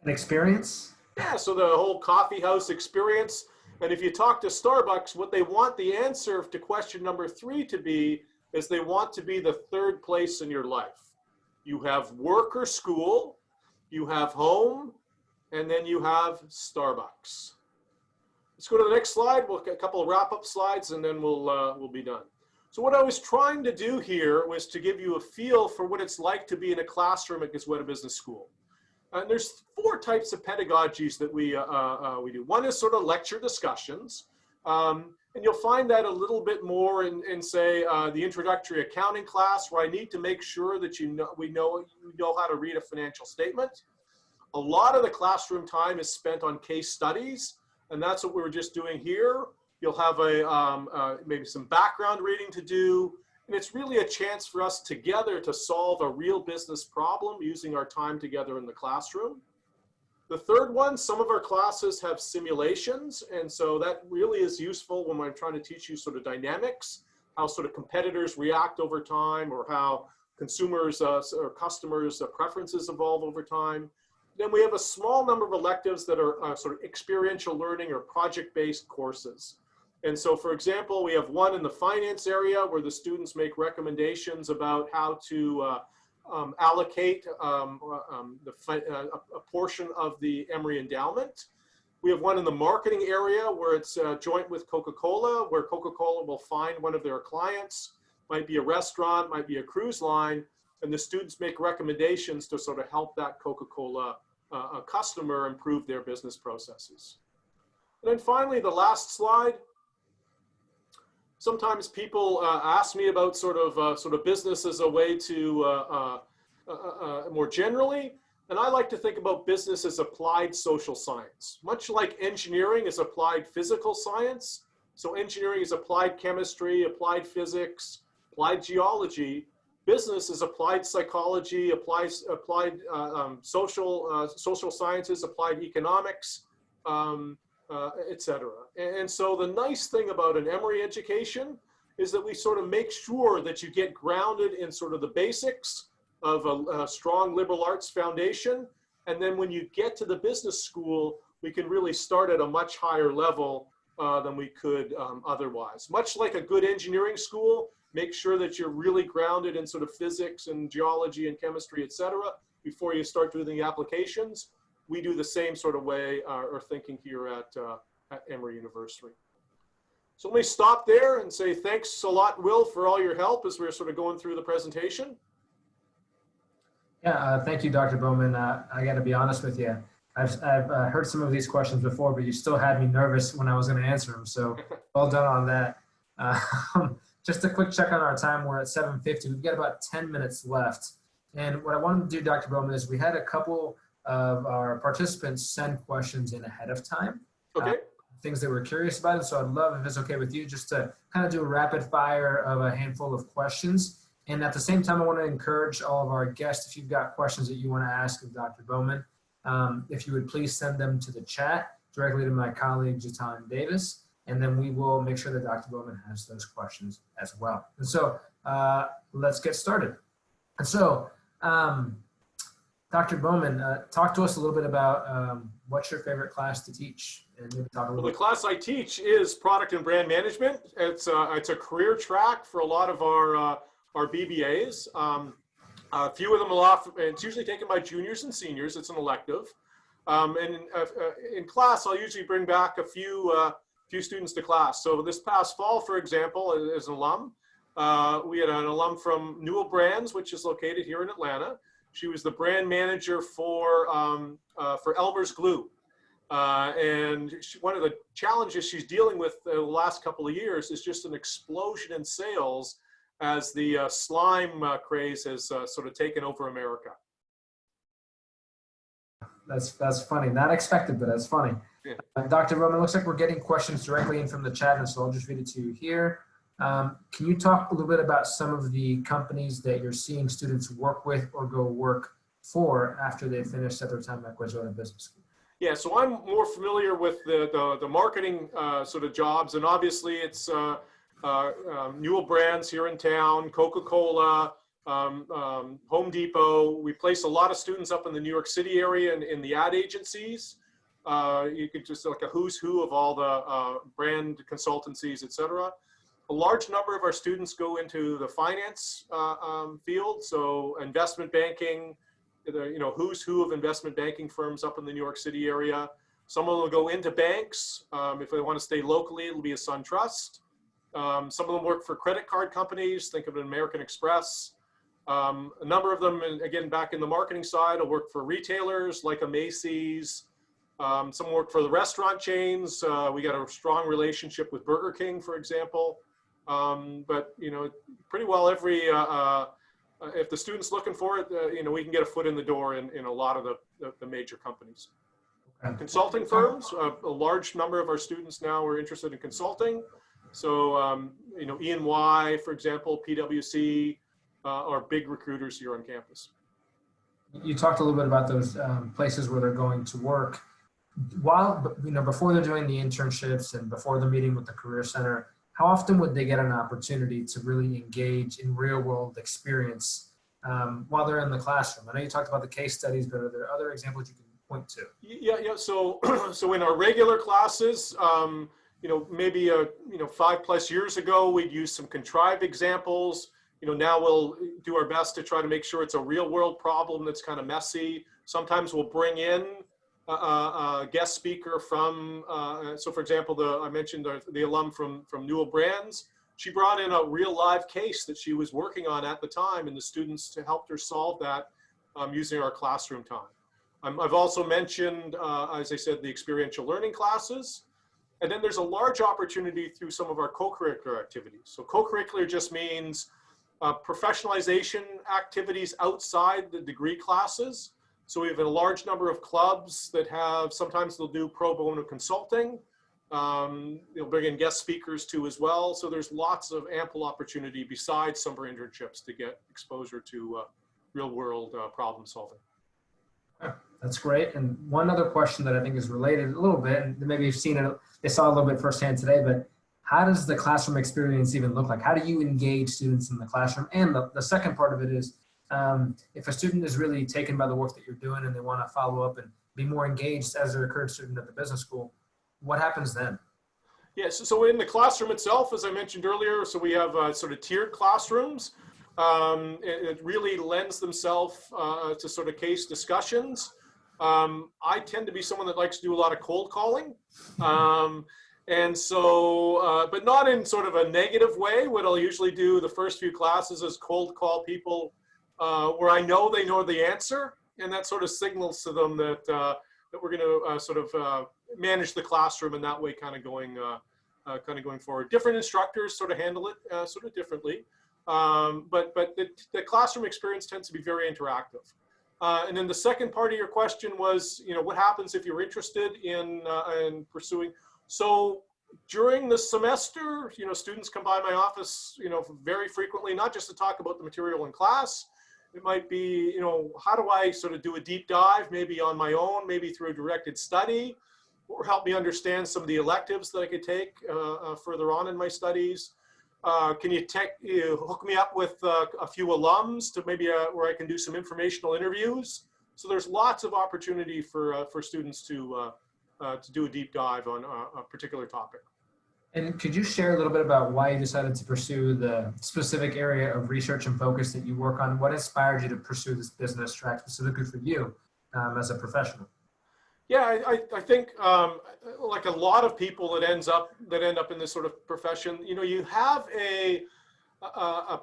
S1: An experience?
S3: Yeah, so the whole coffee house experience. And if you talk to Starbucks, what they want the answer to question number three to be is they want to be the third place in your life. You have work or school, you have home, and then you have Starbucks. Let's go to the next slide. We'll get a couple of wrap-up slides, and then we'll be done. So what I was trying to do here was to give you a feel for what it's like to be in a classroom at Goizueta Business School. And there's four types of pedagogies that we do. One is sort of lecture discussions. And you'll find that a little bit more in say, the introductory accounting class, where I need to make sure that you know how to read a financial statement. A lot of the classroom time is spent on case studies, and that's what we were just doing here. You'll have maybe some background reading to do, and it's really a chance for us together to solve a real business problem using our time together in the classroom. The third one, some of our classes have simulations, and so that really is useful when I'm trying to teach you sort of dynamics, how sort of competitors react over time, or how consumers or customers' preferences evolve over time. Then we have a small number of electives that are sort of experiential learning or project-based courses. And so, for example, we have one in the finance area where the students make recommendations about how to allocate a portion of the Emory endowment. We have one in the marketing area where it's joint with Coca-Cola, where Coca-Cola will find one of their clients, might be a restaurant, might be a cruise line, and the students make recommendations to sort of help that Coca-Cola customer improve their business processes. And then finally, the last slide. Sometimes people ask me about sort of business as a way to more generally, and I like to think about business as applied social science. Much like engineering is applied physical science, so engineering is applied chemistry, applied physics, applied geology. Business is applied psychology, applied social sciences, applied economics, etc. And so the nice thing about an Emory education is that we sort of make sure that you get grounded in sort of the basics of a strong liberal arts foundation. And then when you get to the business school, we can really start at a much higher level than we could otherwise. Much like a good engineering school, make sure that you're really grounded in sort of physics and geology and chemistry, etc., before you start doing the applications. We do the same sort of way or thinking here at Emory University. So let me stop there and say thanks a lot, Will, for all your help as we're sort of going through the presentation.
S1: Yeah, thank you, Dr. Bowman. I got to be honest with you. I've heard some of these questions before, but you still had me nervous when I was going to answer them. So well done on that. Just a quick check on our time. We're at 7:50. We've got about 10 minutes left. And what I wanted to do, Dr. Bowman, is we had a couple of our participants send questions in ahead of time.
S3: Okay.
S1: Things they were curious about. And so I'd love, if it's okay with you, just to kind of do a rapid fire of a handful of questions. And at the same time, I want to encourage all of our guests, if you've got questions that you want to ask of Dr. Bowman, if you would please send them to the chat directly to my colleague, Jatan Davis, and then we will make sure that Dr. Bowman has those questions as well. And so let's get started. And so, Dr. Bowman, talk to us a little bit about what's your favorite class to teach, and maybe talk a little
S3: bit. The class I teach is product and brand management. It's a career track for a lot of our BBAs. A few of them will offer, it's usually taken by juniors and seniors. It's an elective. And in class, I'll usually bring back a few students to class. So this past fall, for example, as an alum, we had an alum from Newell Brands, which is located here in Atlanta. She was the brand manager for Elmer's Glue. And one of the challenges she's dealing with the last couple of years is just an explosion in sales as the slime craze has sort of taken over America.
S1: That's funny. Not expected, but that's funny.
S3: Yeah.
S1: Dr. Bowman, looks like we're getting questions directly in from the chat, and so I'll just read it to you here. Can you talk a little bit about some of the companies that you're seeing students work with or go work for after they finish at their time at Goizueta Business School?
S3: Yeah, so I'm more familiar with the marketing sort of jobs, and obviously it's Newell Brands here in town, Coca-Cola, Home Depot. We place a lot of students up in the New York City area and in the ad agencies. You could just like a who's who of all the brand consultancies, et cetera. A large number of our students go into the finance field, so investment banking, who's who of investment banking firms up in the New York City area. Some of them will go into banks. If they want to stay locally, it'll be a SunTrust. Some of them work for credit card companies. Think of an American Express. A number of them, and again, back in the marketing side, will work for retailers like a Macy's. Some work for the restaurant chains. We got a strong relationship with Burger King, for example. But pretty well every if the student's looking for it, we can get a foot in the door in a lot of the major companies.
S1: Okay.
S3: Consulting firms, a large number of our students now are interested in consulting. So E&Y, for example, PwC are big recruiters here on campus.
S1: You talked a little bit about those places where they're going to work. While before they're doing the internships and before the meeting with the Career Center, how often would they get an opportunity to really engage in real world experience while they're in the classroom? I know you talked about the case studies, but are there other examples you can point to? Yeah.
S3: So in our regular classes, maybe 5+ years ago, we'd use some contrived examples. Now we'll do our best to try to make sure it's a real world problem that's kind of messy. Sometimes we'll bring in a guest speaker from, so for example, I mentioned the alum from Newell Brands. She brought in a real live case that she was working on at the time, and the students helped her solve that using our classroom time. I've also mentioned, as I said, the experiential learning classes. And then there's a large opportunity through some of our co-curricular activities. So co-curricular just means professionalization activities outside the degree classes. So we have a large number of clubs that sometimes they'll do pro bono consulting. They'll bring in guest speakers too as well. So there's lots of ample opportunity besides summer internships to get exposure to real world problem solving.
S1: That's great. And one other question that I think is related a little bit, and maybe you've seen it, they saw a little bit firsthand today, but how does the classroom experience even look like? How do you engage students in the classroom? And the second part of it is, if a student is really taken by the work that you're doing and they want to follow up and be more engaged as a current student at the business school, what happens then?
S3: Yes, so in the classroom itself, as I mentioned earlier, so we have sort of tiered classrooms. It really lends themselves to sort of case discussions. I tend to be someone that likes to do a lot of cold calling. And so, but not in sort of a negative way. What I'll usually do the first few classes is cold call people where I know they know the answer, and that sort of signals to them that that we're going to sort of manage the classroom in that way, kind of going forward. Different instructors sort of handle it sort of differently. but the classroom experience tends to be very interactive. And then the second part of your question was, what happens if you're interested in pursuing? So during the semester, students come by my office, very frequently, not just to talk about the material in class. It might be, how do I sort of do a deep dive, maybe on my own, maybe through a directed study, or help me understand some of the electives that I could take further on in my studies. Can you hook me up with a few alums to maybe where I can do some informational interviews? So there's lots of opportunity for students to do a deep dive on a particular topic.
S1: And could you share a little bit about why you decided to pursue the specific area of research and focus that you work on? What inspired you to pursue this business track specifically for you as a professional?
S3: Yeah, I think like a lot of people that end up in this sort of profession, you have a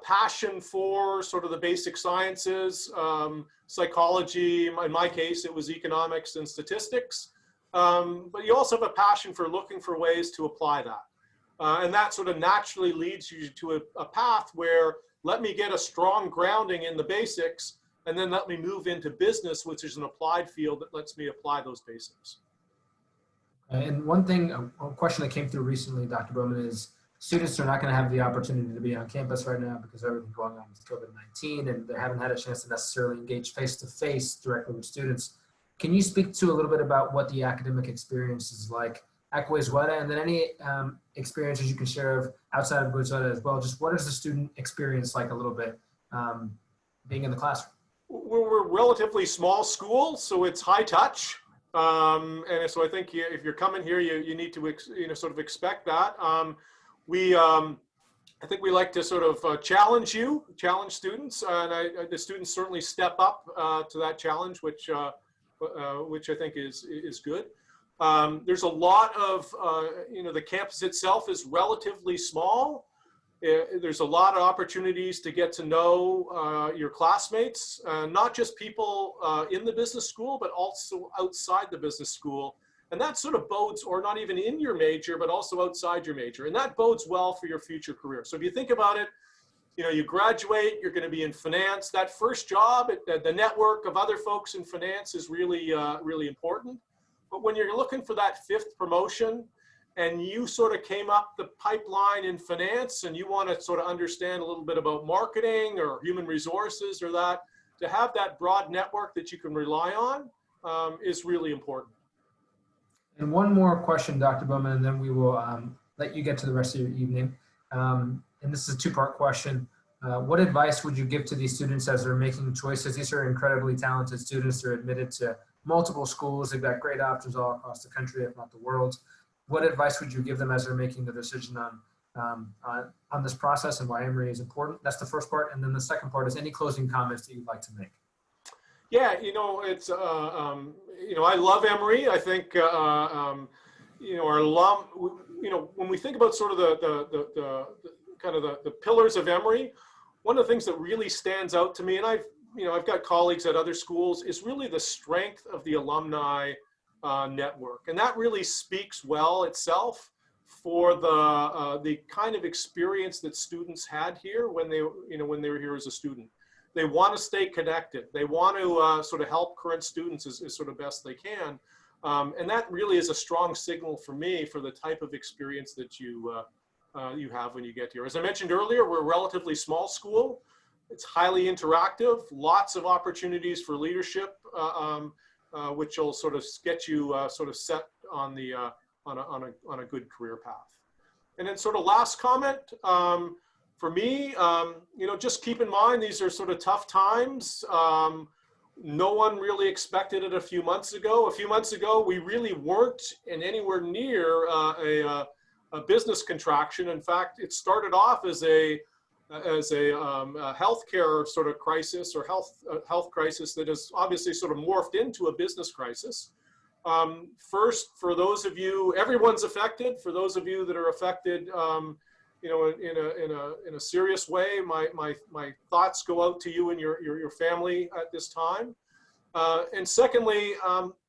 S3: passion for sort of the basic sciences, psychology. In my case, it was economics and statistics. But you also have a passion for looking for ways to apply that. And that sort of naturally leads you to a path where let me get a strong grounding in the basics, and then let me move into business, which is an applied field that lets me apply those basics.
S1: And one question that came through recently, Dr. Bowman, is students are not going to have the opportunity to be on campus right now because of everything going on with COVID-19, and they haven't had a chance to necessarily engage face-to-face directly with students. Can you speak to a little bit about what the academic experience is like at Goizueta, and then any experiences you can share of outside of Goizueta as well? Just what is the student experience like a little bit being in the classroom?
S3: We're a relatively small school, so it's high touch. And so I think if you're coming here, you need to sort of expect that. I think we like to sort of challenge students, and the students certainly step up to that challenge, which I think is good. There's a lot of, the campus itself is relatively small. There's a lot of opportunities to get to know your classmates, not just people in the business school, but also outside the business school. And that sort of bodes, or not even in your major, but also outside your major. And that bodes well for your future career. So if you think about it, you graduate, you're going to be in finance. That first job, the network of other folks in finance is really, really important. But when you're looking for that fifth promotion, and you sort of came up the pipeline in finance, and you want to sort of understand a little bit about marketing or human resources or that, to have that broad network that you can rely on is really important.
S1: And one more question, Dr. Bowman, and then we will let you get to the rest of your evening. And this is a two-part question. What advice would you give to these students as they're making choices? These are incredibly talented students. They're admitted to multiple schools. They've got great options all across the country, if not the world. What advice would you give them as they're making the decision on this process and why Emory is important? That's the first part. And then the second part is any closing comments that you'd like to make.
S3: Yeah, it's, I love Emory. I think, our alum, when we think about sort of the kind of the pillars of Emory, one of the things that really stands out to me, and I've got colleagues at other schools, is really the strength of the alumni network. And that really speaks well itself for the kind of experience that students had here when they were here as a student. They want to stay connected. They want to sort of help current students as sort of best they can. And that really is a strong signal for me for the type of experience that you have when you get here. As I mentioned earlier, we're a relatively small school. It's highly interactive, lots of opportunities for leadership, which will sort of get you sort of set on a good career path. And then sort of last comment, for me, just keep in mind, these are sort of tough times. No one really expected it a few months ago. A few months ago, we really weren't anywhere near a business contraction. In fact, it started off as a healthcare sort of crisis, or health crisis that has obviously sort of morphed into a business crisis. First, for those of you, everyone's affected. For those of you that are affected, in a serious way, my thoughts go out to you and your family at this time. And secondly,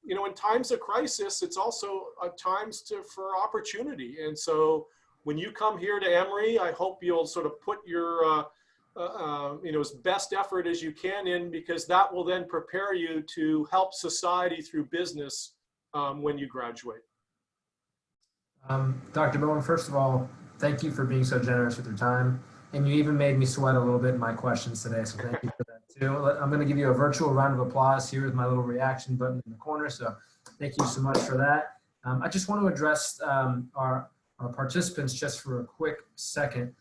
S3: in times of crisis, it's also times for opportunity. And so when you come here to Emory, I hope you'll sort of put your as best effort as you can in, because that will then prepare you to help society through business when you graduate.
S1: Dr. Bowman, first of all, thank you for being so generous with your time. And you even made me sweat a little bit in my questions today, so thank you for that too. I'm going to give you a virtual round of applause here with my little reaction button in the corner, so thank you so much for that. I just want to address our participants just for a quick second.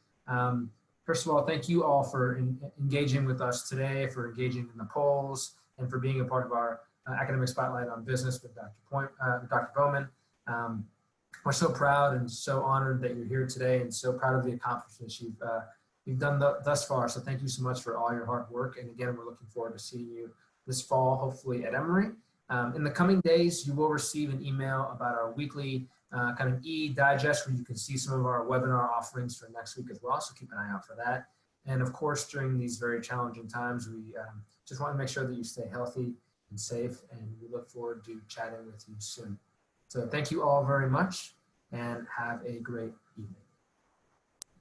S1: First of all, thank you all for engaging with us today, for engaging in the polls, and for being a part of our Academic Spotlight on Business with Dr. Bowman. We're so proud and so honored that you're here today, and so proud of the accomplishments you've done thus far. So thank you so much for all your hard work. And again, we're looking forward to seeing you this fall, hopefully at Emory. In the coming days, you will receive an email about our weekly kind of e-digest where you can see some of our webinar offerings for next week as well. So keep an eye out for that. And of course, during these very challenging times, we just want to make sure that you stay healthy and safe. And we look forward to chatting with you soon. So thank you all very much and have a great evening.